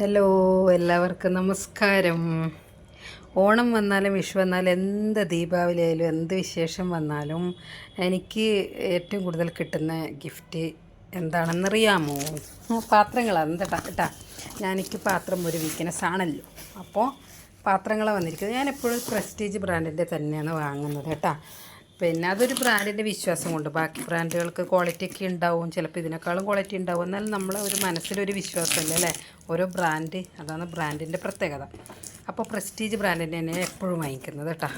Hello, എല്ലാവർക്കും നമസ്കാരം. ഓണം വന്നാലും വിഷു വന്നാലും എന്ത് ദീപാവലി ആയാലും എന്ത് വിശേഷം വന്നാലും എനിക്ക് ഏറ്റവും കൂടുതൽ കിട്ടുന്ന ഗിഫ്റ്റ് എന്താണെന്നറിയാമോ? പാത്രങ്ങളാണ് കേട്ടാ. ഞാനെനിക്ക് പാത്രം ഒരു വീക്ക്നെസ് ആണല്ലോ. അപ്പോൾ പാത്രങ്ങളാണ് വന്നിരിക്കുന്നത്. ഞാനെപ്പോഴും പ്രസ്റ്റീജ് ബ്രാൻഡിൻ്റെ തന്നെയാണ് വാങ്ങുന്നത് കേട്ടോ. പിന്നെ അതൊരു ബ്രാൻഡിൻ്റെ വിശ്വാസം കൊണ്ട്. ബാക്കി ബ്രാൻഡുകൾക്ക് ക്വാളിറ്റി ഒക്കെ ഉണ്ടാവും, ചിലപ്പോൾ ഇതിനേക്കാളും ക്വാളിറ്റി ഉണ്ടാവും. എന്നാലും നമ്മളെ ഒരു മനസ്സിലൊരു വിശ്വാസമല്ലേ അല്ലേ ഓരോ ബ്രാൻഡ്. അതാണ് ബ്രാൻഡിൻ്റെ പ്രത്യേകത. അപ്പോൾ പ്രസ്റ്റീജ് ബ്രാൻഡിൻ്റെ തന്നെ എപ്പോഴും വാങ്ങിക്കുന്നത് കേട്ടോ.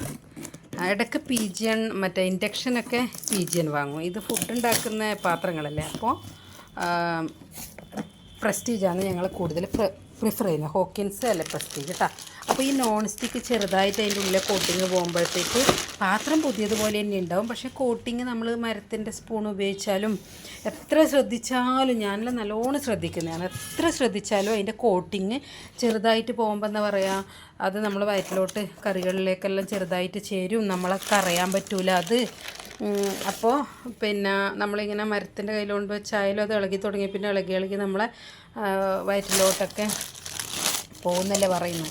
ഇടയ്ക്ക് പീജിയൻ മറ്റേ ഇൻഡക്ഷനൊക്കെ പീജിയൻ വാങ്ങും. ഇത് ഫുഡ് ഉണ്ടാക്കുന്ന പാത്രങ്ങളല്ലേ, അപ്പോൾ പ്രസ്റ്റീജാണ് ഞങ്ങൾ കൂടുതൽ പ്രിഫർ ചെയ്യുന്നത്. ഹോക്കിൻസ് അല്ലേ പ്രസ്റ്റീജ് കേട്ടോ. അപ്പോൾ ഈ നോൺ സ്റ്റിക്ക് ചെറുതായിട്ട് അതിൻ്റെ ഉള്ളിലെ കോട്ടിങ് പോകുമ്പോഴത്തേക്ക് പാത്രം പുതിയതുപോലെ തന്നെ ഉണ്ടാവും. പക്ഷേ കോട്ടിങ് നമ്മൾ മരത്തിൻ്റെ സ്പൂൺ ഉപയോഗിച്ചാലും എത്ര ശ്രദ്ധിച്ചാലും, ഞാനെല്ലാം നല്ലോണം ശ്രദ്ധിക്കുന്നതാണ്, എത്ര ശ്രദ്ധിച്ചാലും അതിൻ്റെ കോട്ടിങ് ചെറുതായിട്ട് പോകുമ്പോൾ എന്താ പറയുക, അത് നമ്മൾ വയറ്റിലോട്ട് കറികളിലേക്കെല്ലാം ചെറുതായിട്ട് ചേരും, നമ്മളൊക്കെ അറിയാൻ പറ്റൂല അത്. അപ്പോൾ പിന്നെ നമ്മളിങ്ങനെ മരത്തിൻ്റെ കയ്യിൽ കൊണ്ട് വെച്ചായാലും അത് ഇളകി തുടങ്ങി, പിന്നെ ഇളകി നമ്മളെ വയറ്റിലോട്ടൊക്കെ പോകുന്നല്ലേ പറയുന്നു.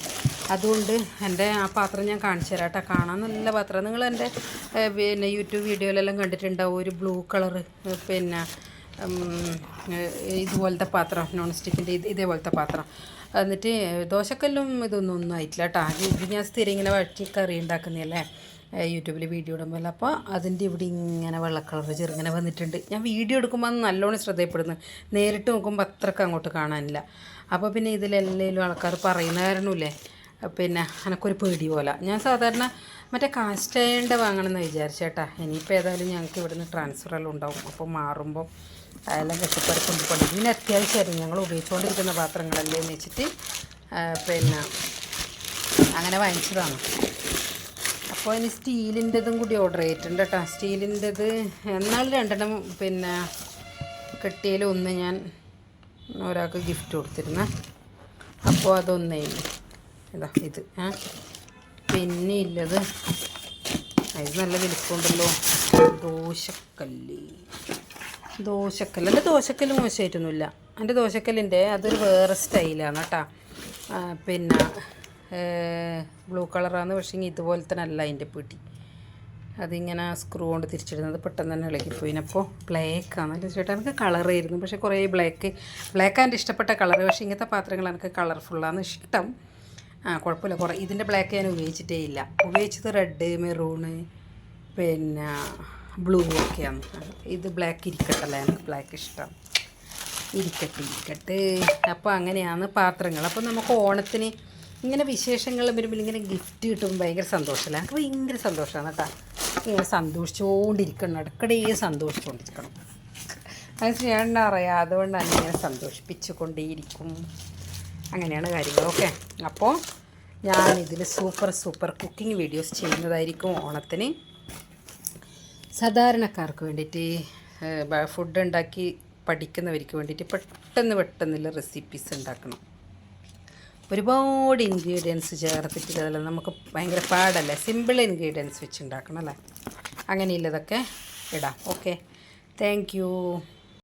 അതുകൊണ്ട് എൻ്റെ ആ പാത്രം ഞാൻ കാണിച്ചു തരാം കേട്ടോ. കാണാൻ നല്ല പാത്രം. നിങ്ങൾ എൻ്റെ പിന്നെ യൂട്യൂബ് വീഡിയോയിലെല്ലാം കണ്ടിട്ടുണ്ടാവും ഒരു ബ്ലൂ കളറ് പിന്നെ ഇതുപോലത്തെ പാത്രം, നോൺ സ്റ്റിക്കിൻ്റെ ഇതേപോലത്തെ പാത്രം. എന്നിട്ട് ദോശക്കല്ലും ഒന്നും ആയിട്ടില്ല കേട്ടോ. ഇത് ഞാൻ സ്ഥിരം ഇങ്ങനെ വഴറ്റി കറി ഉണ്ടാക്കുന്നതല്ലേ യൂട്യൂബിൽ വീഡിയോ ഇടുമ്പോൾ. അപ്പോൾ അതിൻ്റെ ഇവിടെ ഇങ്ങനെ വെള്ള കളർ ചെറുങ്ങനെ വന്നിട്ടുണ്ട്. ഞാൻ വീഡിയോ എടുക്കുമ്പോൾ നല്ലോണം ശ്രദ്ധയപ്പെടുന്നു, നേരിട്ട് നോക്കുമ്പോൾ അത്രയ്ക്ക് അങ്ങോട്ട് കാണാനില്ല. അപ്പോൾ പിന്നെ ഇതിലെല്ലാം ആൾക്കാർ പറയുന്ന കാരണമില്ലേ, പിന്നെ എനിക്കൊരു പേടി പോലെ. ഞാൻ സാധാരണ മറ്റേ കാസ്റ്റ് അയണിൻ്റെ വാങ്ങണമെന്ന് വിചാരിച്ചേട്ടാ. ഇനിയിപ്പോൾ ഏതായാലും ഞങ്ങൾക്ക് ഇവിടുന്ന് ട്രാൻസ്ഫറെല്ലാം ഉണ്ടാവും. അപ്പോൾ മാറുമ്പോൾ അതെല്ലാം കഷ്ടപ്പാട് കൊണ്ടുപോകണം. ഇതിന് അത്യാവശ്യമായിരുന്നു, ഞങ്ങൾ ഉപയോഗിച്ചുകൊണ്ടിരിക്കുന്ന പാത്രങ്ങളല്ലേ എന്ന് വെച്ചിട്ട് പിന്നെ അങ്ങനെ വാങ്ങിച്ചതാണ്. അപ്പോൾ ഇനി സ്റ്റീലിൻ്റെതും കൂടി ഓർഡർ ചെയ്തിട്ടുണ്ട് കേട്ടോ. സ്റ്റീലിൻ്റെത് എന്നാലും 2 പിന്നെ കിട്ടിയതിൽ ഒന്ന് ഞാൻ ഒരാൾക്ക് ഗിഫ്റ്റ് കൊടുത്തിരുന്നു. അപ്പോൾ അതൊന്നേ ഇതാ ഇത്. പിന്നെ ഇല്ലത് ഇത് നല്ല വലിപ്പമുണ്ടല്ലോ, ദോശക്കല്ല് മോശമായിട്ടൊന്നുമില്ല. എൻ്റെ ദോശക്കല്ലിൻ്റെ അതൊരു വേറെ സ്റ്റൈലാണ് കേട്ടോ. പിന്നെ ബ്ലൂ കളറാണ്, പക്ഷേ ഇതുപോലെ തന്നെ അല്ല അതിൻ്റെ പിടി. അതിങ്ങനെ സ്ക്രൂ കൊണ്ട് തിരിച്ചിടുന്നത് പെട്ടെന്ന് തന്നെ ഇളകിപ്പോയി. അപ്പോൾ ബ്ലാക്കാണ് എൻ്റെ ചേട്ടാ. എനിക്ക് കളറായിരുന്നു, പക്ഷേ കുറേ ബ്ലാക്ക് എൻ്റെ ഇഷ്ടപ്പെട്ട കളർ. പക്ഷേ ഇങ്ങനത്തെ പാത്രങ്ങൾ എനിക്ക് കളർഫുള്ളാണ് ഇഷ്ടം. കുഴപ്പമില്ല. കുറേ ഇതിൻ്റെ ബ്ലാക്ക് ഞാൻ ഉപയോഗിച്ചിട്ടേ ഇല്ല. ഉപയോഗിച്ചത് റെഡ്, മെറൂണ്, പിന്നെ ബ്ലൂ ഒക്കെയാണ്. ഇത് ബ്ലാക്ക് ഇരിക്കട്ടല്ല, എനിക്ക് ബ്ലാക്ക് ഇഷ്ടം. ഇരിക്കട്ടെ. അപ്പോൾ അങ്ങനെയാണ് പാത്രങ്ങൾ. അപ്പോൾ നമുക്ക് ഓണത്തിന് ഇങ്ങനെ വിശേഷങ്ങൾ വരുമ്പോൾ ഇങ്ങനെ ഗിഫ്റ്റ് കിട്ടുമ്പോൾ ഭയങ്കര സന്തോഷമല്ല. എനിക്ക് ഭയങ്കര സന്തോഷമാണ് കേട്ടോ. ഇങ്ങനെ സന്തോഷിച്ചുകൊണ്ടിരിക്കണം, ഇടയ്ക്കിടെ സന്തോഷിച്ചുകൊണ്ടിരിക്കണം. അത് ചെയ്യണ്ട അറിയാം. അതുകൊണ്ടാണ് ഇങ്ങനെ സന്തോഷിപ്പിച്ചുകൊണ്ടേയിരിക്കും. അങ്ങനെയാണ് കാര്യങ്ങൾ. ഓക്കെ. അപ്പോൾ ഞാനിതിൽ സൂപ്പർ കുക്കിംഗ് വീഡിയോസ് ചെയ്യുന്നതായിരിക്കും ഓണത്തിന്. സാധാരണക്കാർക്ക് വേണ്ടിയിട്ട്, ഫുഡ് ഉണ്ടാക്കി പഠിക്കുന്നവർക്ക് വേണ്ടിയിട്ട് പെട്ടെന്നുള്ള റെസിപ്പീസ് ഉണ്ടാക്കണം. ഒരുപാട് ഇൻഗ്രീഡിയൻസ് ചേർത്തിട്ട് നമുക്ക് ഭയങ്കര പാടല്ലേ. സിമ്പിൾ ഇൻഗ്രീഡിയൻസ് വെച്ച് ഉണ്ടാക്കണം അല്ലേ. അങ്ങനെയുള്ളതൊക്കെ ഇടാം. Okay, thank you.